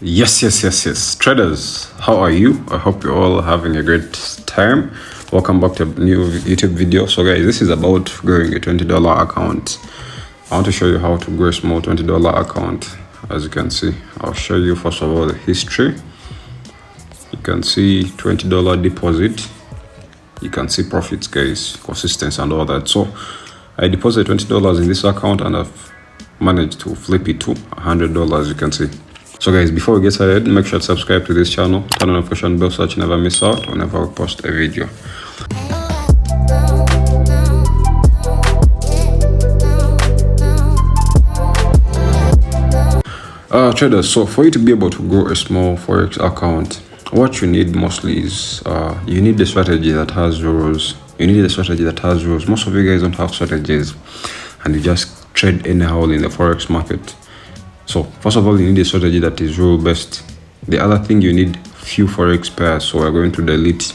Yes. Traders, how are you? I hope you're all having a great time. Welcome back to a new YouTube video. So guys, this is about growing a $20 account. I want to show you how to grow a small $20 account. As you can see, I'll show you first of all the history. You can see $20 deposit. You can see profits, guys, consistency and all that. So I deposited $20 in this account and I've managed to flip it to $100, you can see. So guys, before we get started, make sure to subscribe to this channel, turn on the notification bell so that you never miss out whenever we post a video. Traders, so for you to be able to grow a small forex account, what you need mostly is you need a strategy that has rules. Most of you guys don't have strategies and you just trade anyhow in the forex market. So first of all, you need a strategy that is rule based. The other thing, you need few forex pairs. So we're going to delete.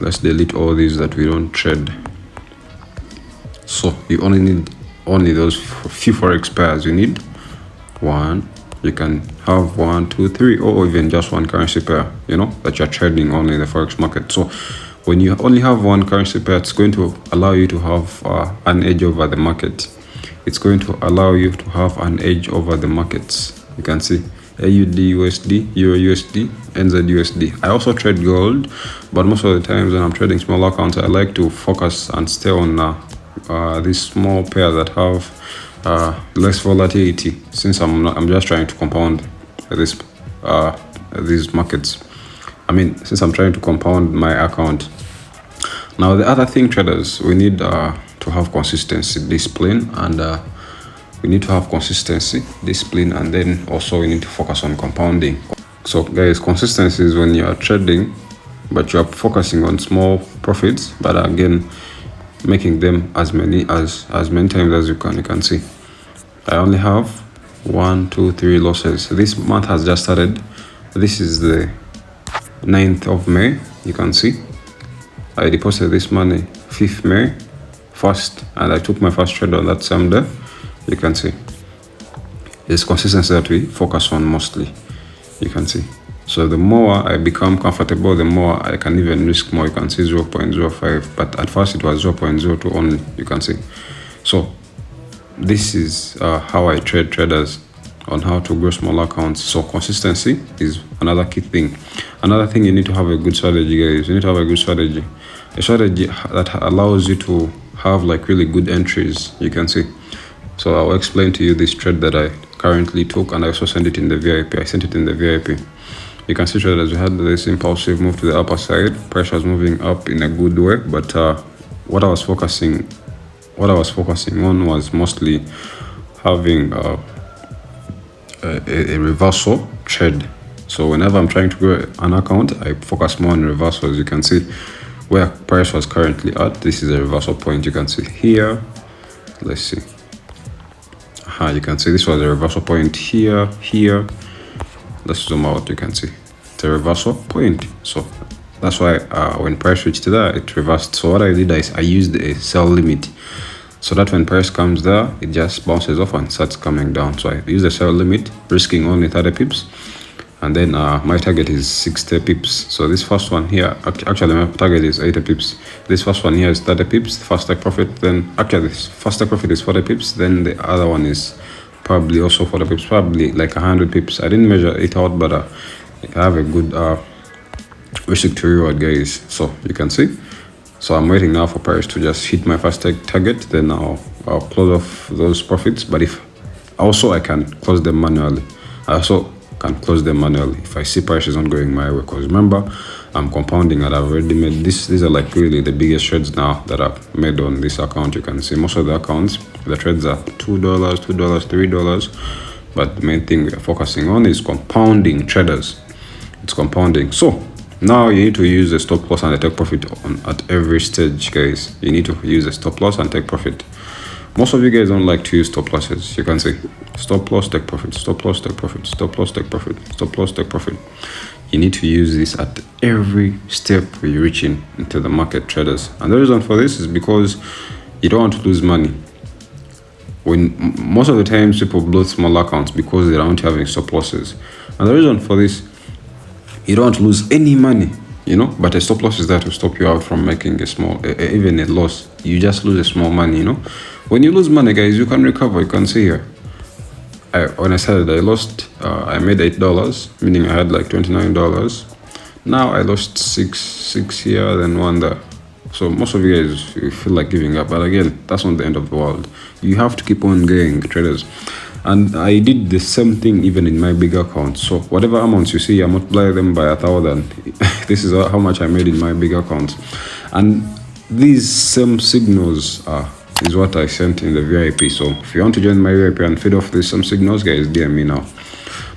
Let's delete all these that we don't trade. So you only need those few forex pairs. You need one. You can have 1, 2, 3, or even just one currency pair, that you're trading only in the forex market. So when you only have one currency pair, it's going to allow you to have an edge over the market. It's going to allow you to have an edge over the markets. You can see AUD USD, Euro USD, NZ USD. I also trade gold, but most of the times when I'm trading small accounts, I like to focus and stay on these small pairs that have less volatility, since I'm just trying to compound these markets. Since I'm trying to compound my account. Now the other thing, traders, we need to have consistency, discipline, and and then also we need to focus on compounding. So guys, consistency is when you are trading but you are focusing on small profits, but again making them as many times as you can. You can see I only have 1, 2, 3 losses. This month has just started. This is the 9th of May. You can see I deposited this money 5th May first, and I took my first trade on that same day. You can see it's consistency that we focus on mostly. You can see, so the more I become comfortable, the more I can even risk more. You can see 0.05, but at first it was 0.02 only. You can see. So this is how I trade, traders, on how to grow small accounts. So consistency is another key thing. Another thing, you need to have a good strategy, guys. You need to have a good strategy, a strategy that allows you to have like really good entries. You can see. So I'll explain to you this trade that I currently took, and I also sent it in the VIP. You can see, traders, we had this impulsive move to the upper side. Price was moving up in a good way, but what I was focusing on was mostly having a reversal trade. So whenever I'm trying to grow an account, I focus more on reversals. You can see where price was currently at. This is a reversal point. You can see here. Let's see. You can see this was a reversal point here. Let's zoom out. You can see it's a reversal point. So that's why when price reached there, it reversed. So what I did is I used a sell limit, so that when price comes there, it just bounces off and starts coming down. So I use the sell limit, risking only 30 pips. And then my target is 60 pips. So this first one here, actually my target is 80 pips. This first one here is 30 pips, first take profit. Then actually this first take profit is 40 pips. Then the other one is probably also 40 pips, probably like 100 pips. I didn't measure it out, but I have a good risk to reward, guys. So you can see. So I'm waiting now for price to just hit my first target. Then I'll close off those profits. But if also I can close them manually. If I see price is not going my way, because remember, I'm compounding and I've already made these are like really the biggest trades now that I've made on this account. You can see most of the accounts, the trades are $2, $3, but the main thing we are focusing on is compounding, traders. It's compounding. So now you need to use a stop loss and a take profit at every stage, guys. You need to use a stop loss and take profit. Most of you guys don't like to use stop losses. You can see stop loss, take profit, stop loss, take profit, stop loss, take profit, stop loss, take profit. You need to use this at every step you're reaching into the market, traders. And the reason for this is because you don't want to lose money. when most of the times people bloat small accounts because they don't have any stop losses. And the reason for this, you don't lose any money, but a stop loss is there to stop you out from making a small, even a loss. You just lose a small money, When you lose money, guys, you can recover. You can see here. When I started, I made $8, meaning I had like $29. Now I lost six here, then one there. So most of you guys, you feel like giving up, but again, that's not the end of the world. You have to keep on going, traders. And I did the same thing even in my big account. So whatever amounts you see, I multiply them by 1,000. This is how much I made in my big account. And these same signals is what I sent in the VIP. So if you want to join my VIP and feed off these some signals, guys, DM me now.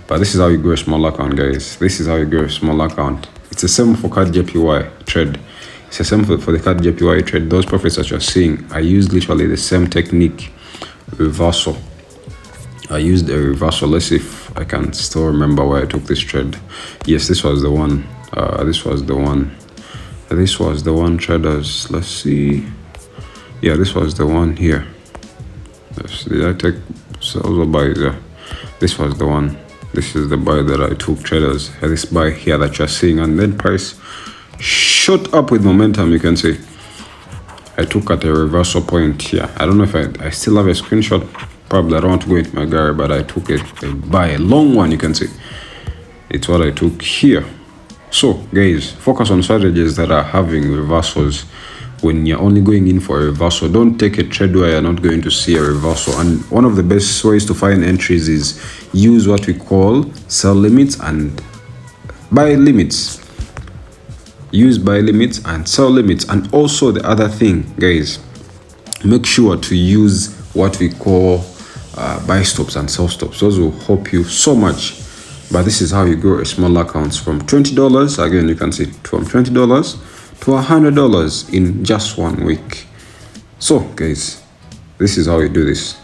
But this is how you grow a small account, guys. This is how you grow a small account. It's the same for CAD JPY trade. It's the same for the CAD JPY trade. Those profits that you're seeing, I used literally the same technique, reversal. I used a reversal. Let's see if I can still remember where I took this trade. Yes, this was the one. This was the one, traders. Let's see. Yeah, this was the one here. Did I take sales or buys? Yeah, this was the one. This is the buy that I took, traders. This buy here that you're seeing, and then price shot up with momentum. You can see I took at a reversal point here. I don't know if I still have a screenshot. Probably I don't want to go into my gallery, but I took a buy, a long one. You can see it's what I took here. So guys, focus on strategies that are having reversals. When you're only going in for a reversal, don't take a trade where you're not going to see a reversal. And one of the best ways to find entries is use what we call sell limits and buy limits. Use buy limits and sell limits. And also the other thing, guys, make sure to use what we call buy stops and sell stops. Those will help you so much. But this is how you grow a small account from $20. Again, you can see from $20 to $100 in just 1 week. So guys, this is how you do this.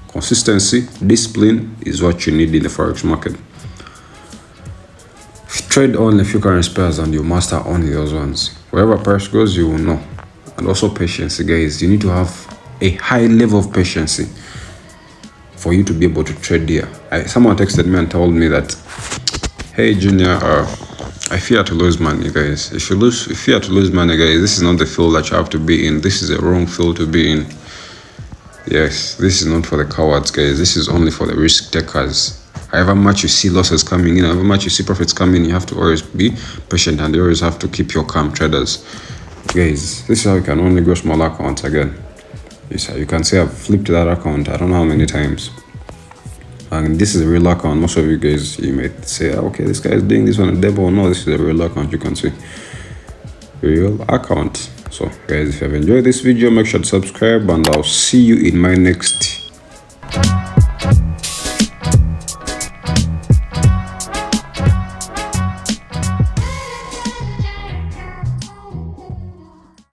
Consistency, discipline is what you need in the forex market. Trade only a few currency pairs and you master only those ones. Wherever price goes, you will know. And also patience, guys. You need to have a high level of patience for you to be able to trade here. Someone texted me and told me that, hey Junior, I fear to lose money, guys. If you fear to lose money, guys, this is not the field that you have to be in. This is a wrong field to be in. Yes, this is not for the cowards, guys. This is only for the risk takers. However much you see losses coming in, however much you see profits coming in, you have to always be patient and you always have to keep your calm, traders. Guys, this is how you can only grow small accounts again. You can say I've flipped that account, I don't know how many times. And this is a real account. Most of you guys, you might say, okay, this guy is doing this on a demo. No, this is a real account. You can see real account. So guys, if you have enjoyed this video, make sure to subscribe and I'll see you in my next